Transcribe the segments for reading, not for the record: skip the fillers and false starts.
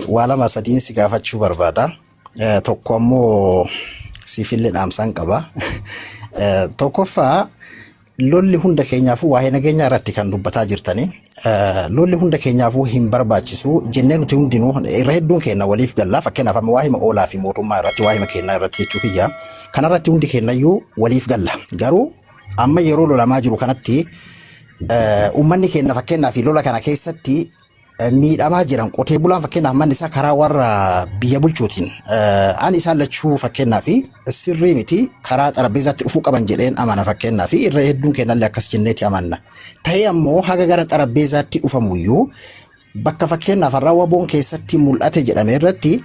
Wala masadin si gaafachuu barbaada. Tokko ammoo siifillee dhaamsaan qaba. Tokkoffaa lolli hunda keenyaafuu waa'ee nageenyaa irratti kan dubbataa jirtani. Lolli hunda keenyaafuu hin barbaachisu jennee nuti hundinuu irra hedduun keenya waliif galla. Fakkeenyaaf amma waa'ee oolaa fi mootummaa irratti waa'ee keenyaa irratti jechuu kiyya. Kanarratti hundi keenyayyuu waliif galla. Garuu amma yeroo lolamaa jiru kanatti uummanni keenya fakkeenyaaf lola kana keessatti miidhamaa jiran qotee bulaan fakkeenyaaf manni isaa karaa warra biyya bulchuutiin ani isaan lachuu fakkeenyaaf sirrii miti karaa xarabbeezaatti dhufuu qaban jedheen amana fakkeenyaaf irra hedduun keenyallee akkas jenneeti amanna. Ta'ee ammoo haga gara xarabbeezaatti dhufamuyyuu bakka fakkeenyaaf raawwaboon keessatti mul'ate jedhame irratti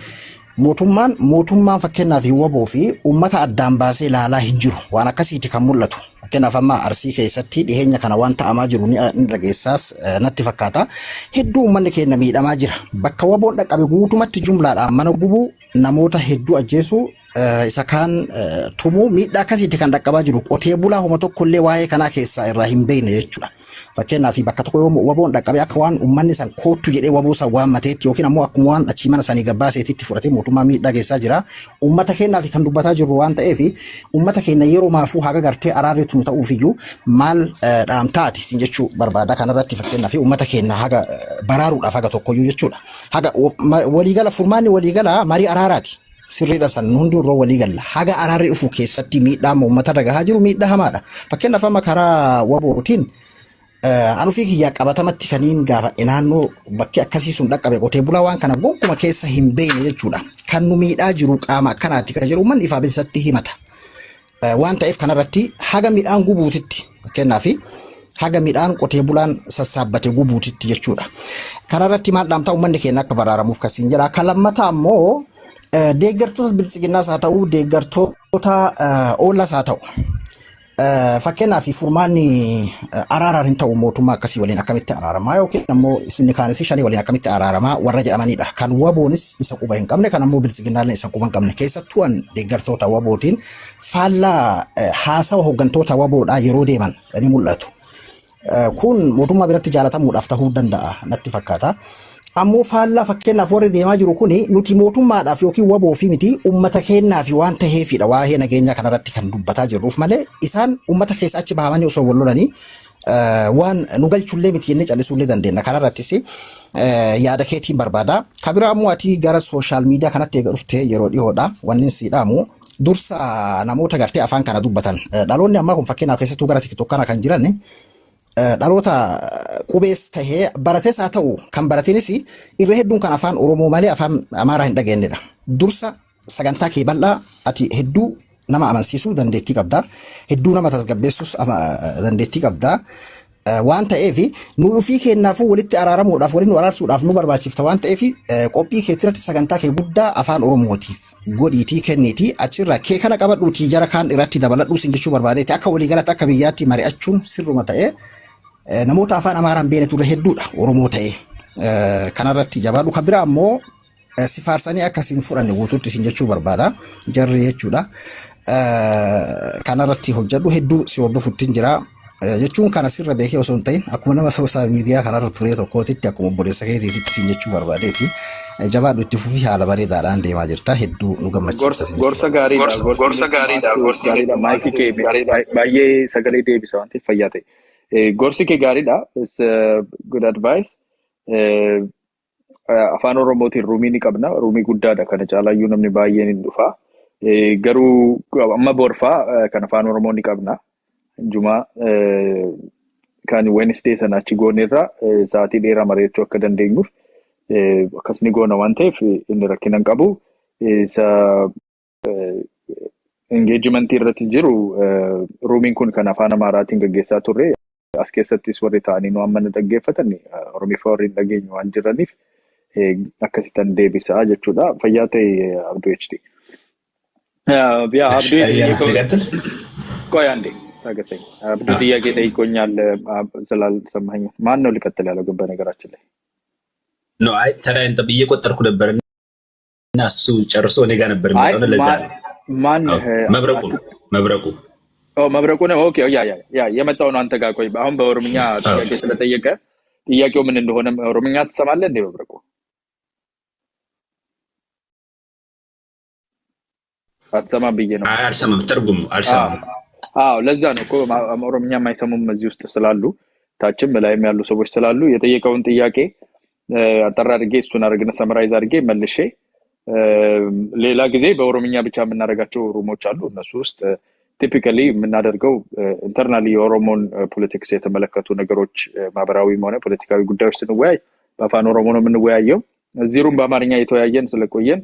mootummaan fakkeenyaaf waboo fi uummata addaan baasee ilaalaa hin jiru waan akkasiiti kan mul'atu. Fakkeenyaaf amma Arsii keessatti dhiheenya kana waan ta'amaa jiru ni dhageessaas natti fakkaata. Hedduu uummanni keenya miidhamaa jira. Bakka waboon dhaqqabe guutumatti jumlaadhaan mana gubuu namoota hedduu ajjeesuu isa kaan tumuu miidhaa akkasiiti kan dhaqqabaa jiru. Qotee bulaa homa tokkollee waa'ee kanaa keessaa irraa hin beekne jechuudha. Fakkeenyaaf bakka tokko yoo waboon dhaqqabe akka waan uummanni san koottu jedhee waboo san waan mateetti yookiin ammoo akkuma waan achii mana sanii gabbaaseetitti fudhatee mootummaa miidhaa geessaa jira. Uummata keenyaaf kan dubbataa jirru waan ta'eef uummata keenya yeroo maafuu haga gartee araarreetu nu ta'uufiyyuu maal dhaamtaati sin jechuu barbaada kanarratti fakkeenyaaf uummata keenya haga baraaruudhaaf haga tokkoyyuu jechuudha. Haga waliigala furmaanni waliigala marii araaraati. Sirriidha san hundi irra waliigalla. Haga araarri dhufu keessatti miidhaa uummata dhagahaa jiru miidhaa hamaadha. Fakkeenyaaf amma karaa wabootiin anu fi kiyyaa qabatamatti kaniin gaafa naannoo bakki akkasii sun dhaqqabe qotee bulaa waan kana gonkumaa keessa hin beekne jechuudha. Kan nu miidhaa jiru qaama akkanaatti kan jiru manni ifaa bilisatti himata. Waan ta'eef kanarratti haga midhaan gubuutitti fakkeenyaaf haga midhaan qotee bulaan sassaabbate gubuutitti jechuudha. Kanarratti maal dhaamtaa uummanni keenya akka baraaramuuf kasiin jira. Kan lammataa ammoo deeggartoota bilisiginnaas haa ta'u deeggartoota oolaas haa ta'u. Fakkeenyaaf furmaanni araaraan hin ta'u mootummaa akkasii waliin akkamitti araaramaa yookiin ammoo isinni kaanis shanii waliin akkamitti araaramaa warra jedhamanidha. Kan waboonis isa quba hin qabne kan ammoo bilisiginnaallee isa quba hin qabne keessattuu an deeggartoota wabootiin faallaa haasawa hooggantoota waboodhaa yeroo deeman ni mul'atu. Kun mootummaa biratti jaalatamuudhaaf ta'uu danda'a natti fakkaata. Ammoo faallaa fakkeenyaaf warri deemaa jiru kuni nuti mootummaadhaaf yookiin waboo fi miti uummata keenyaaf waan ta'eefidha waa'ee nageenyaa kanarratti kan dubbataa jirruuf malee isaan uummata keessa achi bahamanii osoo wal lolanii waan nu galchullee miti jennee callisuullee dandeenya. Kanarrattis yaada keetiin barbaada. Kabira ammoo ati gara sooshaal miidiyaa kanatti eega dhuftee yeroo dhiyoodha wanni siidhaamu dursa namoota gartee afaan kana dubbatan dhaloonni ammaa kun fakkeenyaaf keessattuu gara TikTok kana kan jiran dhaloota qubees tahee baratees haa ta'u kan baratiinis irra hedduun kan afaan Oromoo malee afaan Amaaraa hin dhageenyedha. Dursa sagantaa kee bal'aa ati hedduu nama amansiisuu dandeettii qabda. Hedduu nama tasgabbeessuus dandeettii qabda. Waan ta'eef nu ofii keenyaafuu walitti araaramuudhaaf waliin araarsuudhaaf nu barbaachifta waan ta'eef qophii keetirratti sagantaa kee guddaa afaan Oromootiif godhiitii kenniitii achirraa kee kana qabadhuutii jara kaan irratti dabaladhuu sin jechuu barbaadeeti akka waliigalatti akka biyyaatti mari'achuun sirruma ta'ee namoota afaan Amaaraan beekne turre hedduudha Oromoo ta'ee kanarratti jabaadhu. Kan biraa ammoo si faarsanii akkasiin fudhanne guutuutti sin jechuu barbaada jarri jechuudha. Kanarratti hojjedhu hedduu si hordofuttiin jira. Jechuun kana sirra beekee osoo hin ta'in akkuma nama sooshaal miidiyaa kanarra turee tokkootitti akkuma obboleessa keetiitti sin jechuu barbaadeeti. Jabaadhu itti fufii haala bareedaadhaan deemaa jirta hedduu nu gammachiisa. Gorsa gaariidha. Gorsa gaariidha. Maayikii kee baay'ee sagalee deebisa waan ta'eef fayyaa ta'e. Gorsi kee gaariidha. Good advice. Afaan Oromootiin ruumii ni qabna. Ruumii guddaadha. Kana caalaayyuu namni baay'een hin dhufa. Garuu amma borfaa kan afaan Oromoo ni qabna. Jumaa kan Wednesday sana achi goonerra sa'aatii dheeraa mari'achuu akka dandeenyuuf akkas ni goona waan ta'eef inni rakkina hin qabu. Engagement irratti jiru ruumiin kun kan afaan Amaaraatiin gaggeessaa turre as keessattis warri ta'anii nu amma dhaggeeffatan Oromiifaa warri hin dhageenye waan jiraniif akkasitan deebisaa jechuudha. Fayyaa ta'e Abduu HD. ቆይ አንዴ ታገሰኝ አብዱ ጥያቄ ጠይቆኛል ስላልሰማኸኝ ማን ነው ሊቀጥል ያለው ግን በነገራችን ላይ ነው አይ ተራን ተብዬ ቆጠርኩ ነበርና እሱ ጨርሶ እኔ ጋር ነበር የሚመጣው ለዛ ማን መብረቁ መብረቁ ነው ኦኬ ያ የመጣው ነው አንተ ጋር ቆይ አሁን በኦሮምኛ ጥያቄ ስለጠየቀ ጥያቄው ምን እንደሆነ ኦሮምኛ ትሰማለህ እንዴ መብረቁ አትሰማም ብዬ ነው። አልሰማም፣ ትርጉም አልሰማም። አዎ ለዛ ነው እኮ ኦሮምኛ የማይሰሙም እዚህ ውስጥ ስላሉ ታችም ላይም ያሉ ሰዎች ስላሉ የጠየቀውን ጥያቄ አጠራ አድርጌ እሱን አድርገን ሰመራይዝ አድርጌ መልሼ ሌላ ጊዜ በኦሮምኛ ብቻ የምናደርጋቸው ሩሞች አሉ። እነሱ ውስጥ ቲፒካሊ የምናደርገው ኢንተርናሊ የኦሮሞን ፖለቲክስ የተመለከቱ ነገሮች ማህበራዊም ሆነ ፖለቲካዊ ጉዳዮች ስንወያይ በአፋን ኦሮሞ ነው የምንወያየው። እዚህ ሩም በአማርኛ የተወያየን ስለቆየን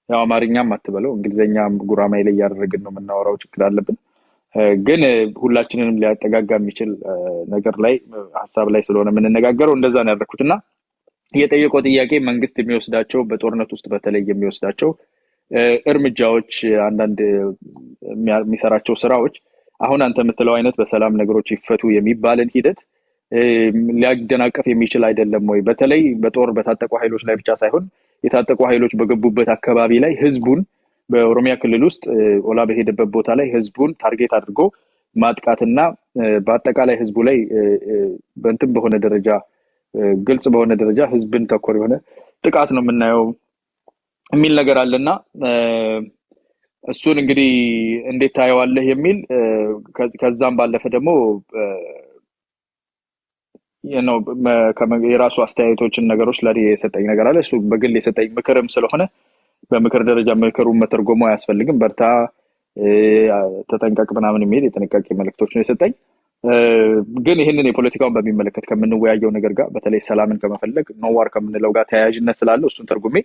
ያው አማርኛም አትበለው እንግሊዘኛም ጉራማይ ላይ ያደረግን ነው የምናወራው፣ ችግር አለብን። ግን ሁላችንንም ሊያጠጋጋ የሚችል ነገር ላይ ሐሳብ ላይ ስለሆነ የምንነጋገረው እንደዛ ነው ያደረኩትና የጠየቀው ጥያቄ መንግስት የሚወስዳቸው በጦርነት ውስጥ በተለይ የሚወስዳቸው እርምጃዎች አንዳንድ የሚሰራቸው ስራዎች አሁን አንተ የምትለው አይነት በሰላም ነገሮች ይፈቱ የሚባልን ሂደት ሊያደናቀፍ የሚችል አይደለም ወይ? በተለይ በጦር በታጠቁ ኃይሎች ላይ ብቻ ሳይሆን የታጠቁ ኃይሎች በገቡበት አካባቢ ላይ ህዝቡን በኦሮሚያ ክልል ውስጥ ኦላ በሄደበት ቦታ ላይ ህዝቡን ታርጌት አድርጎ ማጥቃትና በአጠቃላይ ህዝቡ ላይ በእንትን በሆነ ደረጃ ግልጽ በሆነ ደረጃ ህዝብን ተኮር የሆነ ጥቃት ነው የምናየው የሚል ነገር አለና እሱን እንግዲህ እንዴት ታየዋለህ የሚል ከዛም ባለፈ ደግሞ የራሱ አስተያየቶችን ነገሮች ላይ የሰጠኝ ነገር አለ። እሱ በግል የሰጠኝ ምክርም ስለሆነ በምክር ደረጃ ምክሩን መተርጎም አያስፈልግም፣ በርታ ተጠንቀቅ ምናምን የሚል የጥንቃቄ መልእክቶች ነው የሰጠኝ። ግን ይህንን የፖለቲካውን በሚመለከት ከምንወያየው ነገር ጋር በተለይ ሰላምን ከመፈለግ ኖዋር ከምንለው ጋር ተያያዥነት ስላለው እሱን ተርጉሜ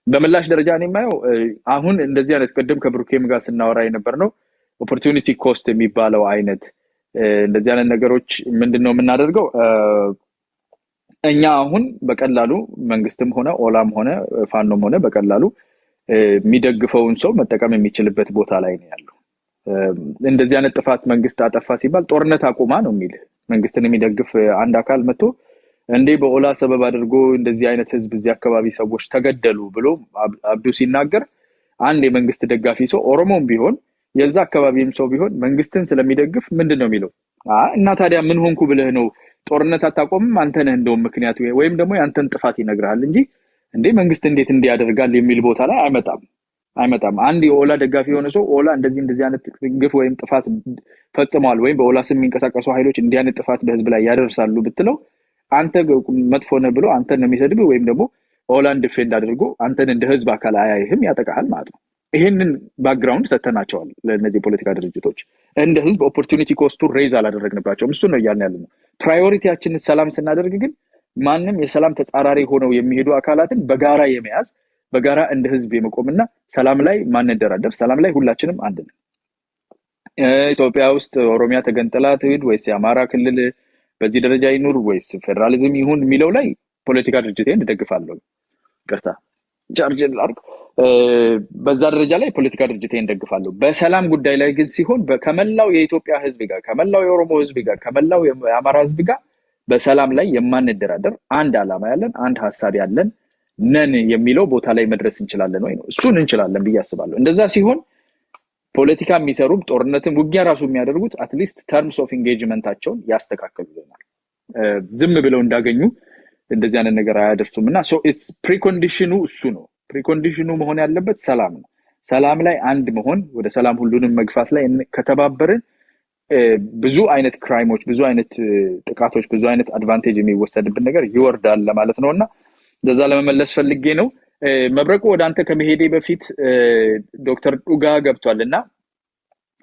በምላሽ ደረጃ እኔ የማየው አሁን እንደዚህ አይነት ቅድም ከብሩኬም ጋር ስናወራ የነበር ነው ኦፖርቹኒቲ ኮስት የሚባለው አይነት እንደዚህ አይነት ነገሮች ምንድነው የምናደርገው? እኛ አሁን በቀላሉ መንግስትም ሆነ ኦላም ሆነ ፋኖም ሆነ በቀላሉ የሚደግፈውን ሰው መጠቀም የሚችልበት ቦታ ላይ ነው ያለው። እንደዚህ አይነት ጥፋት መንግስት አጠፋ ሲባል ጦርነት አቁማ ነው የሚል መንግስትን የሚደግፍ አንድ አካል መጥቶ እንዴ በኦላ ሰበብ አድርጎ እንደዚህ አይነት ህዝብ እዚህ አካባቢ ሰዎች ተገደሉ ብሎ አብዱ ሲናገር አንድ የመንግስት ደጋፊ ሰው ኦሮሞም ቢሆን የዛ አካባቢም ሰው ቢሆን መንግስትን ስለሚደግፍ ምንድነው የሚለው? እና ታዲያ ምን ሆንኩ ብለህ ነው ጦርነት አታቆምም አንተ ነህ እንደው ምክንያቱ ወይም ደግሞ ያንተን ጥፋት ይነግራል እንጂ እንዴ መንግስት እንዴት እንዲያደርጋል የሚል ቦታ ላይ አይመጣም። አንድ የኦላ ደጋፊ የሆነ ሰው ኦላ እንደዚህ አይነት ግፍ ወይም ጥፋት ፈጽሟል ወይም በኦላ ስም የሚንቀሳቀሱ ኃይሎች እንዲህ አይነት ጥፋት በህዝብ ላይ ያደርሳሉ ብትለው አንተ መጥፎ ነህ ብሎ አንተን ነው የሚሰድብ ወይም ደግሞ ኦላን ዲፌንድ አድርጎ አንተን እንደ ህዝብ አካል አያይህም ያጠቃሃል ማለት ነው። ይሄንን ባክግራውንድ ሰተናቸዋል ለነዚህ ፖለቲካ ድርጅቶች እንደ ህዝብ ኦፖርቹኒቲ ኮስቱ ሬዝ አላደረግንባቸውም። እሱ ነው እያልን ያለነው። ፕራዮሪቲያችንን ሰላም ስናደርግ ግን ማንም የሰላም ተጻራሪ ሆነው የሚሄዱ አካላትን በጋራ የመያዝ በጋራ እንደ ህዝብ የመቆምና ሰላም ላይ ማንደራደር ሰላም ላይ ሁላችንም አንድ ነን። ኢትዮጵያ ውስጥ ኦሮሚያ ተገንጥላ ትሄድ ወይስ የአማራ ክልል በዚህ ደረጃ ይኑር ወይስ ፌደራሊዝም ይሁን የሚለው ላይ ፖለቲካ ድርጅቴን እንደግፋለሁ። ይቅርታ ቻርጅ ላድርግ። በዛ ደረጃ ላይ ፖለቲካ ድርጅቴን እንደግፋለሁ። በሰላም ጉዳይ ላይ ግን ሲሆን ከመላው የኢትዮጵያ ህዝብ ጋር ከመላው የኦሮሞ ህዝብ ጋር ከመላው የአማራ ህዝብ ጋር በሰላም ላይ የማንደራደር አንድ አላማ ያለን አንድ ሐሳብ ያለን ነን የሚለው ቦታ ላይ መድረስ እንችላለን ወይ ነው? እሱን እንችላለን ብዬ አስባለሁ። እንደዛ ሲሆን ፖለቲካ የሚሰሩም ጦርነትን ውጊያ ራሱ የሚያደርጉት አትሊስት ተርምስ ኦፍ ኢንጌጅመንታቸውን ያስተካክሉልናል። ዝም ብለው እንዳገኙ እንደዚህ አይነት ነገር አያደርሱምና ሶ ኢትስ ፕሪኮንዲሽኑ እሱ ነው። ፕሪኮንዲሽኑ መሆን ያለበት ሰላም ነው። ሰላም ላይ አንድ መሆን ወደ ሰላም ሁሉንም መግፋት ላይ ከተባበርን ብዙ አይነት ክራይሞች ብዙ አይነት ጥቃቶች ብዙ አይነት አድቫንቴጅ የሚወሰድብን ነገር ይወርዳል ለማለት ነውና እንደዛ ለመመለስ ፈልጌ ነው። መብረቁ ወደ አንተ ከመሄዴ በፊት ዶክተር ዱጋ ገብቷልና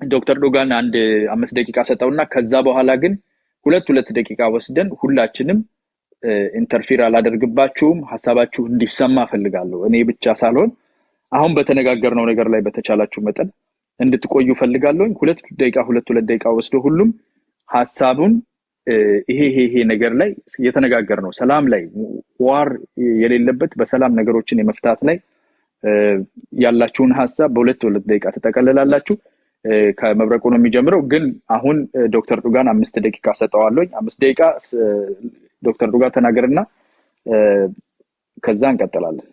ዶክተር ዱጋን አንድ 5 ደቂቃ ሰጠውና ከዛ በኋላ ግን ሁለት ደቂቃ ወስደን ሁላችንም ኢንተርፊር አላደርግባችሁም ሐሳባችሁ እንዲሰማ ፈልጋለሁ። እኔ ብቻ ሳልሆን አሁን በተነጋገርነው ነገር ላይ በተቻላችሁ መጠን እንድትቆዩ ፈልጋለሁ። 2 ደቂቃ ወስዶ ሁሉም ሐሳቡን ይሄ ነገር ላይ የተነጋገርነው ሰላም ላይ ዋር የሌለበት በሰላም ነገሮችን የመፍታት ላይ ያላችሁን ሐሳብ በሁለት ደቂቃ ተጠቀለላላችሁ። ከመብረቁ ነው የሚጀምረው። ግን አሁን ዶክተር ዱጋን 5 ደቂቃ ሰጠዋለሁ። 5 ደቂቃ ዶክተር ዱጋ ተናገርና ከዛ እንቀጥላለን።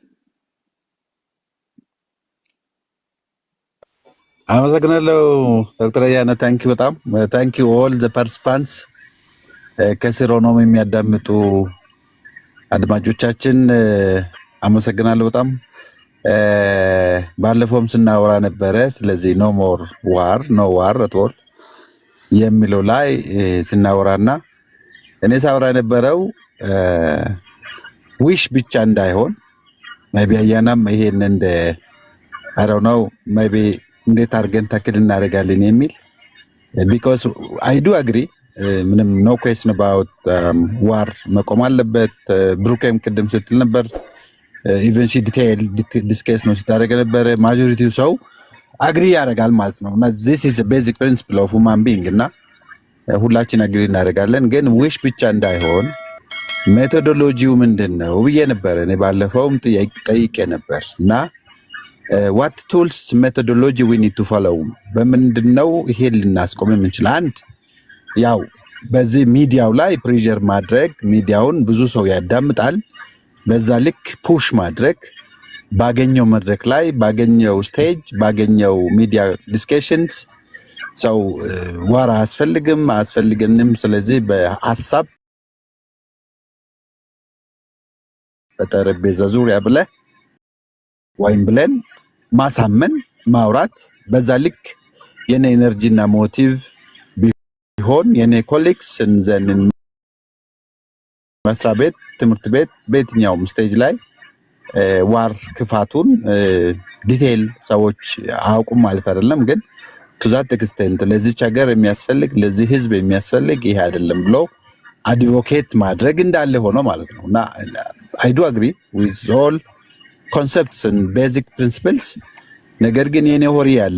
አመሰግናለሁ ዶክተር አያና ታንኪ በጣም ታንኪ ኦል ዘ ፓርቲሲፓንትስ ከስር ሆነው የሚያዳምጡ አድማጮቻችን አመሰግናለሁ በጣም ባለፈውም ስናወራ ነበረ ስለዚህ ኖ ሞር ዋር ኖ ዋር አትወር የሚለው ላይ ስናወራና እኔ ሳወራ የነበረው ዊሽ ብቻ እንዳይሆን maybe አያናም ይሄን እንደ I don't know maybe እንዴት አድርገን ታክል እናደርጋለን የሚል because I do agree ምንም no question about war መቆም አለበት ብሩኬም ቅድም ስትል ነበር even she detail discuss ነው ስታደርግ ነበር ማጆሪቲው ሰው አግሪ ያደርጋል ማለት ነው እና this is a basic principle of human being እና ሁላችን አግሪ እናደርጋለን ግን ዊሽ ብቻ እንዳይሆን ሜቶዶሎጂው ምንድነው ብዬ ነበር እኔ ባለፈውም ጠይቄ ነበር እና what tools methodology we need to follow በምንድነው ይሄ ልናስቆም የምንችል አንድ ያው በዚህ ሚዲያው ላይ ፕሬሸር ማድረግ ሚዲያውን ብዙ ሰው ያዳምጣል በዛ ልክ ፑሽ ማድረግ ባገኘው መድረክ ላይ ባገኘው ስቴጅ ባገኘው ሚዲያ ዲስከሽንስ ሰው ዋራ አስፈልገንም ስለዚህ በሐሳብ በጠረጴዛ ዙሪያ ወይም ብለን ማሳመን ማውራት በዛ ልክ የኔ ኤነርጂና ሞቲቭ ቢሆን የኔ ኮሊግስ እንዘን መስሪያ ቤት ትምህርት ቤት በየትኛውም ስቴጅ ላይ ዋር ክፋቱን ዲቴል ሰዎች አያውቁም ማለት አይደለም ግን to that extent ለዚህ ሀገር የሚያስፈልግ ለዚህ ህዝብ የሚያስፈልግ ይሄ አይደለም ብሎ አድቮኬት ማድረግ እንዳለ ሆኖ ማለት ነውና I do agree with all concepts and basic principles ነገር ግን የኔ ሆሪ ያለ